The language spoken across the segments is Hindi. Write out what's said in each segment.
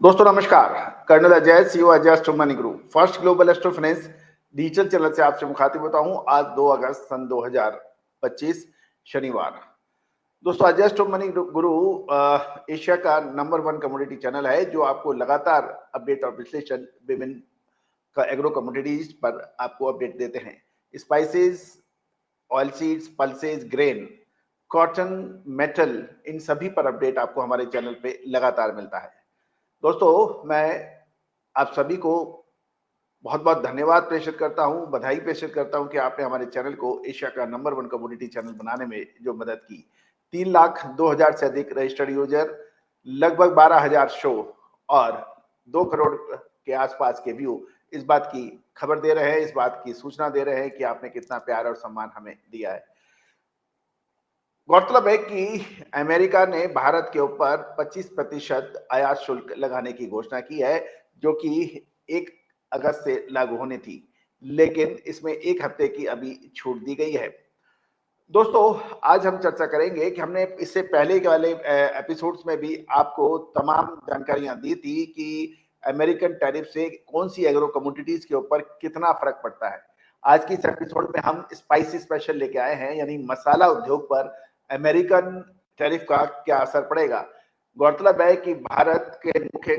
दोस्तों नमस्कार। Colonel Ajay, CEO Ajay astro money group, first global astro finance digital channel से आपसे मुखातिब होता हूं। आज 2 अगस्त सन 2025 शनिवार। दोस्तों अजय एस्ट्रो मनी गुरु एशिया का नंबर 1 कमोडिटी चैनल है जो आपको लगातार अपडेट और विश्लेषण विभिन्न का एग्रो कमोडिटीज पर आपको अपडेट देते हैं। Spices, oil seeds, pulses, grain, cotton, metal, इन सभी पर अपडेट आपको हमारे चैनल पे लगातार मिलता है। दोस्तों मैं आप सभी को बहुत बहुत धन्यवाद प्रेषित करता हूं, बधाई प्रेषित करता हूं कि आपने हमारे चैनल को एशिया का नंबर 1 कम्युनिटी चैनल बनाने में जो मदद की। 3,02,000 से अधिक रजिस्टर्ड यूजर, लगभग 12,000 शो और 2 करोड़ के आसपास के व्यू इस बात की खबर दे रहे हैं, इस बात की सूचना दे रहे हैं कि आपने कितना प्यार और सम्मान हमें दिया है। गौरतलब है कि अमेरिका ने भारत के ऊपर 25% आयात शुल्क लगाने की घोषणा की है, जो कि 1 अगस्त से लागू होनी थी, लेकिन इसमें 1 हफ्ते की अभी छूट दी गई है। दोस्तों आज हम चर्चा करेंगे कि हमने इससे पहले के वाले एपिसोड्स में भी आपको तमाम जानकारियां दी थी कि अमेरिकन टैरिफ से कौन सी एग्रो कमोडिटीज के ऊपर कितना फर्क पड़ता है। आज की इस एपिसोड में हम स्पाइसी स्पेशल लेके आए हैं, यानी मसाला उद्योग पर अमेरिकन टैरिफ का क्या असर पड़ेगा। गौरतलब है कि भारत के मुख्य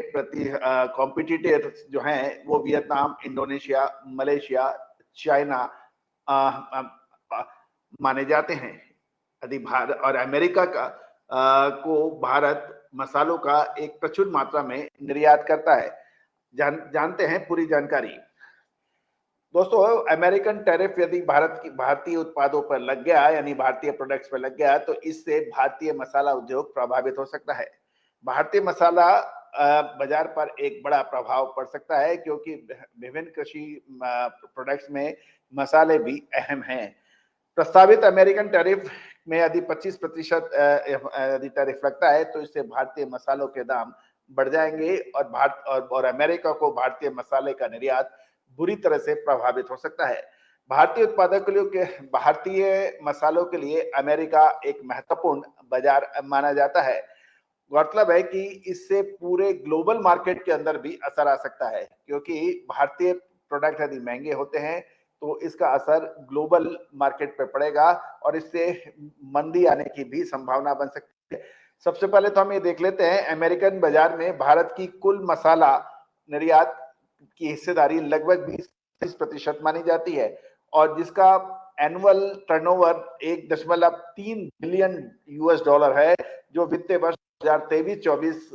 कॉम्पिटिटर्स जो हैं वो वियतनाम, इंडोनेशिया, मलेशिया, चाइना माने जाते हैं। यदि भारत और अमेरिका को भारत मसालों का एक प्रचुर मात्रा में निर्यात करता है। जानते हैं पूरी जानकारी। दोस्तों अमेरिकन टैरिफ यदि भारतीय उत्पादों पर लग गया, यानी भारतीय प्रोडक्ट्स पर लग गया, तो इससे भारतीय मसाला उद्योग प्रभावित हो सकता है। भारतीय मसाला बाजार पर एक बड़ा प्रभाव पड़ सकता है, क्योंकि विभिन्न कृषि प्रोडक्ट्स में मसाले भी अहम हैं। प्रस्तावित अमेरिकन टैरिफ में यदि 25% यदि टैरिफ लगता है, तो इससे भारतीय मसालों के दाम बढ़ जाएंगे और अमेरिका को भारतीय मसाले का निर्यात बुरी तरह से प्रभावित हो सकता है। भारतीय मसालों के लिए अमेरिका एक महत्वपूर्ण बाजार माना जाता है। गौरतलब है कि इससे पूरे ग्लोबल मार्केट के अंदर भी असर आ सकता है, क्योंकि भारतीय प्रोडक्ट यदि महंगे होते हैं तो इसका असर ग्लोबल मार्केट पे पड़ेगा और इससे मंदी आने की भी संभावना बन सकती है। सबसे पहले तो हम ये देख लेते हैं, अमेरिकन बाजार में भारत की कुल मसाला निर्यात की हिस्सेदारी लगभग 20% मानी जाती है और जिसका annual turnover 1.3 billion US dollar है, जो वित्तीय वर्ष 2023-24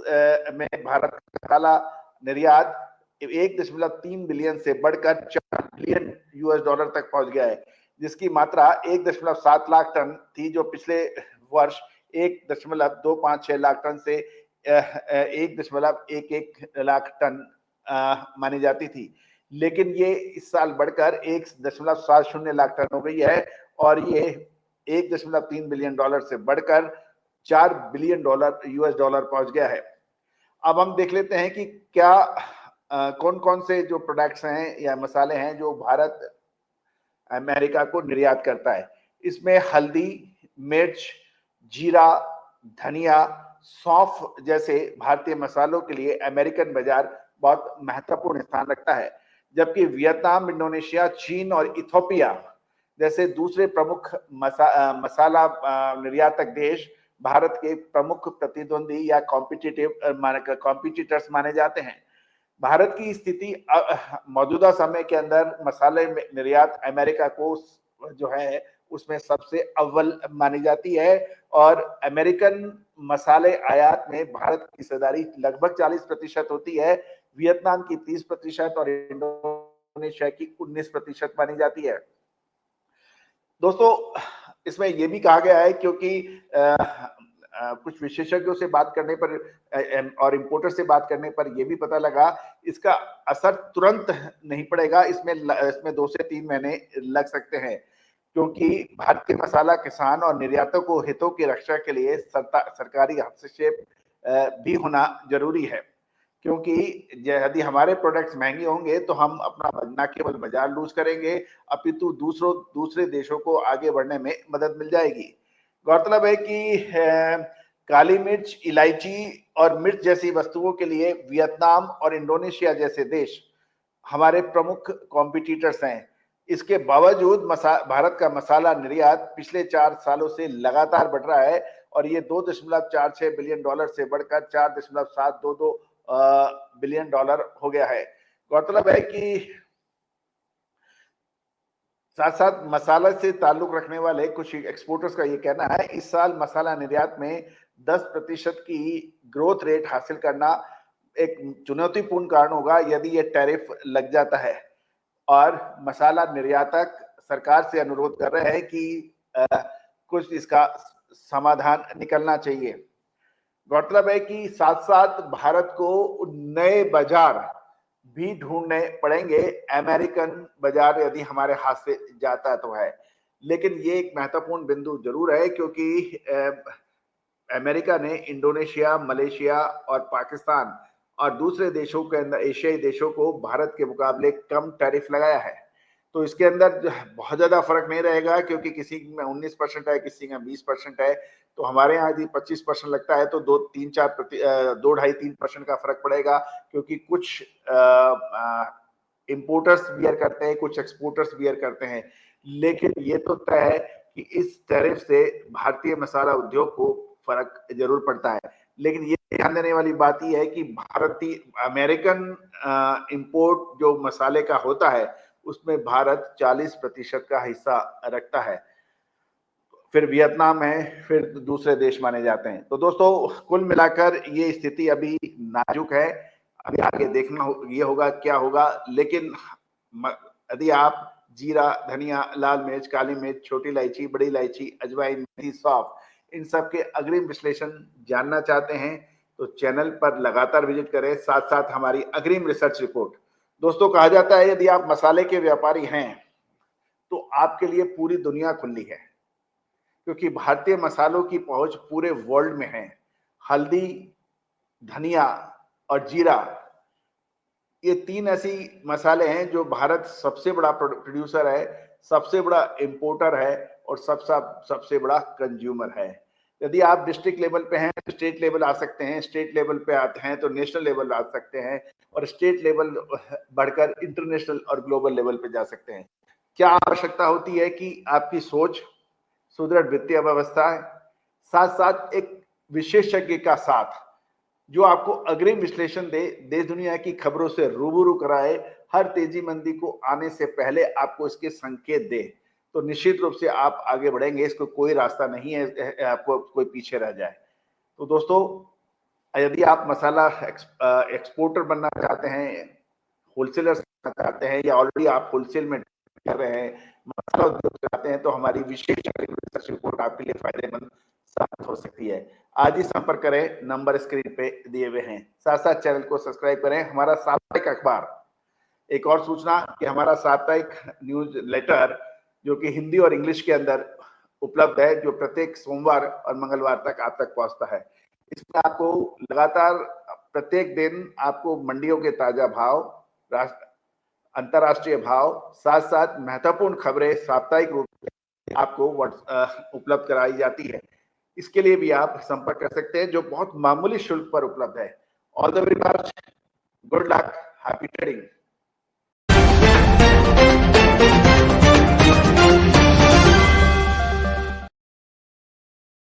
में भारत का मसाला निर्यात 1.3 बिलियन से बढ़कर 4 बिलियन यूएस डॉलर तक पहुंच गया है, जिसकी मात्रा 1.7 लाख टन थी, जो पिछले वर्ष 1.256 लाख टन से 1.11 लाख टन मानी जाती थी। लेकिन ये इस साल बढ़कर 1.70 लाख टन हो गई है और ये 1.3 बिलियन डॉलर से बढ़कर 4 बिलियन डॉलर यूएस डॉलर पहुंच गया है। अब हम देख लेते हैं कि क्या कौन कौन से जो प्रोडक्ट्स हैं या मसाले हैं जो भारत अमेरिका को निर्यात करता है। इसमें हल्दी, मिर्च, जीरा, धनिया, सौंफ जैसे भारतीय मसालों के लिए अमेरिकन बाजार बहुत महत्वपूर्ण स्थान रखता है, जबकि वियतनाम, इंडोनेशिया, चीन और इथोपिया जैसे दूसरे प्रमुख मसाला निर्यातक देश भारत के प्रमुख प्रतिद्वंदी या कॉम्पिटिटर्स माने जाते हैं। भारत की स्थिति मौजूदा समय के अंदर मसाले में निर्यात अमेरिका को जो है उसमें सबसे अव्वल मानी जाती है और अमेरिकन मसाले आयात में भारत की हिस्सेदारी लगभग 40% होती है, वियतनाम की 30% और इंडोनेशिया की 19% मानी जाती है। दोस्तों इसमें यह भी कहा गया है, क्योंकि कुछ विशेषज्ञों से बात करने पर और इंपोर्टर से बात करने पर यह भी पता लगा इसका असर तुरंत नहीं पड़ेगा, इसमें 2 से 3 महीने लग सकते हैं, क्योंकि भारतीय मसाला किसान और निर्यातकों को हितों की रक्षा के लिए सरकारी हस्तक्षेप भी होना जरूरी है, क्योंकि यदि हमारे प्रोडक्ट्स महंगे होंगे तो हम अपना न केवल बाजार लूज करेंगे, अपितु दूसरे देशों को आगे बढ़ने में मदद मिल जाएगी। गौरतलब है कि काली मिर्च, इलायची और मिर्च जैसी वस्तुओं के लिए वियतनाम और इंडोनेशिया जैसे देश हमारे प्रमुख कॉम्पिटिटर्स हैं। इसके बावजूद भारत का मसाला निर्यात पिछले 4 सालों से लगातार बढ़ रहा है और ये $2.46 बिलियन से बढ़कर $4.722 बिलियन हो गया है। गौरतलब है कि साथ साथ मसाला से ताल्लुक रखने वाले कुछ एक्सपोर्टर्स का ये कहना है इस साल मसाला निर्यात में 10% की ग्रोथ रेट हासिल करना एक चुनौतीपूर्ण कारण होगा यदि ये टैरिफ लग जाता है और मसाला निर्यातक सरकार से अनुरोध कर रहे हैं कि कुछ इसका समाधान निकलना चाहिए। गौरतलब है कि साथ साथ भारत को नए बाजार भी ढूंढने पड़ेंगे। अमेरिकन बाजार यदि हमारे हाथ से जाता तो है, लेकिन ये एक महत्वपूर्ण बिंदु जरूर है क्योंकि अमेरिका ने इंडोनेशिया, मलेशिया और पाकिस्तान और दूसरे देशों के अंदर एशियाई देशों को भारत के मुकाबले कम टैरिफ लगाया है। तो इसके अंदर बहुत ज्यादा फर्क नहीं रहेगा क्योंकि किसी में 19% है, किसी में 20% है। तो हमारे यहाँ यदि 25% लगता है तो 2-2.5-3% का फर्क पड़ेगा क्योंकि कुछ इंपोर्टर्स बियर करते हैं, कुछ एक्सपोर्टर्स बियर करते हैं। लेकिन ये तो तय है कि इस टैरिफ से भारतीय मसाला उद्योग को फर्क जरूर पड़ता है। लेकिन ये ध्यान देने वाली बात यह है कि भारतीय अमेरिकन इंपोर्ट जो मसाले का होता है उसमें भारत 40% का हिस्सा रखता है, फिर वियतनाम है, फिर दूसरे देश माने जाते हैं। तो दोस्तों कुल मिलाकर ये स्थिति अभी नाजुक है, अभी आगे देखना ये होगा क्या होगा। लेकिन यदि आप जीरा, धनिया, लाल मिर्च, काली मिर्च, छोटी इलायची, बड़ी इलायची, अजवाइन, मेथी, सौंफ इन सब के अग्रिम विश्लेषण जानना चाहते हैं तो चैनल पर लगातार विजिट करें, साथ साथ हमारी अग्रिम रिसर्च रिपोर्ट। दोस्तों कहा जाता है यदि आप मसाले के व्यापारी हैं तो आपके लिए पूरी दुनिया खुली है क्योंकि भारतीय मसालों की पहुंच पूरे वर्ल्ड में है। हल्दी, धनिया और जीरा ये 3 ऐसी मसाले हैं जो भारत सबसे बड़ा प्रोड्यूसर है, सबसे बड़ा इंपोर्टर है और सबसे बड़ा कंज्यूमर है। यदि आप डिस्ट्रिक्ट लेवल पे हैं तो स्टेट लेवल आ सकते हैं, स्टेट लेवल पे आते हैं तो नेशनल लेवल आ सकते हैं और स्टेट लेवल बढ़कर इंटरनेशनल और ग्लोबल लेवल पे जा सकते हैं। क्या आवश्यकता होती है कि आपकी सोच, सुदृढ़ वित्तीय व्यवस्था है, साथ साथ एक विशेषज्ञ का साथ जो आपको अग्रिम विश्लेषण दे, देश दुनिया की खबरों से रूबरू कराए, हर तेजी मंदी को आने से पहले आपको इसके संकेत दे, तो निश्चित रूप से आप आगे बढ़ेंगे। इसको कोई रास्ता नहीं है आपको कोई पीछे रह जाए। तो दोस्तों यदि आप मसाला एक्सपोर्टर बनना चाहते हैं, होलसेलर बनना चाहते हैं या ऑलरेडी आप होलसेल में कर रहे हैं, मसाला उद्योग चाहते हैं तो हमारी विशेष रिसर्च रिपोर्ट आपके लिए फायदेमंद साबित हो सकती है। आज ही संपर्क करें, नंबर स्क्रीन पे दिए हुए हैं। साथ साथ चैनल को सब्सक्राइब करें। हमारा साप्ताहिक अखबार, एक और सूचना कि हमारा साप्ताहिक न्यूज लेटर जो कि हिंदी और इंग्लिश के अंदर उपलब्ध है, जो प्रत्येक सोमवार और मंगलवार तक आप तक पहुंचता है। इसमें आपको लगातार प्रत्येक दिन आपको मंडियों के ताजा भाव, अंतरराष्ट्रीय भाव, साथ साथ महत्वपूर्ण खबरें साप्ताहिक रूप से आपको उपलब्ध कराई जाती है। इसके लिए भी आप संपर्क कर सकते हैं जो बहुत मामूली शुल्क पर उपलब्ध है। All the very best, good luck, happy trading.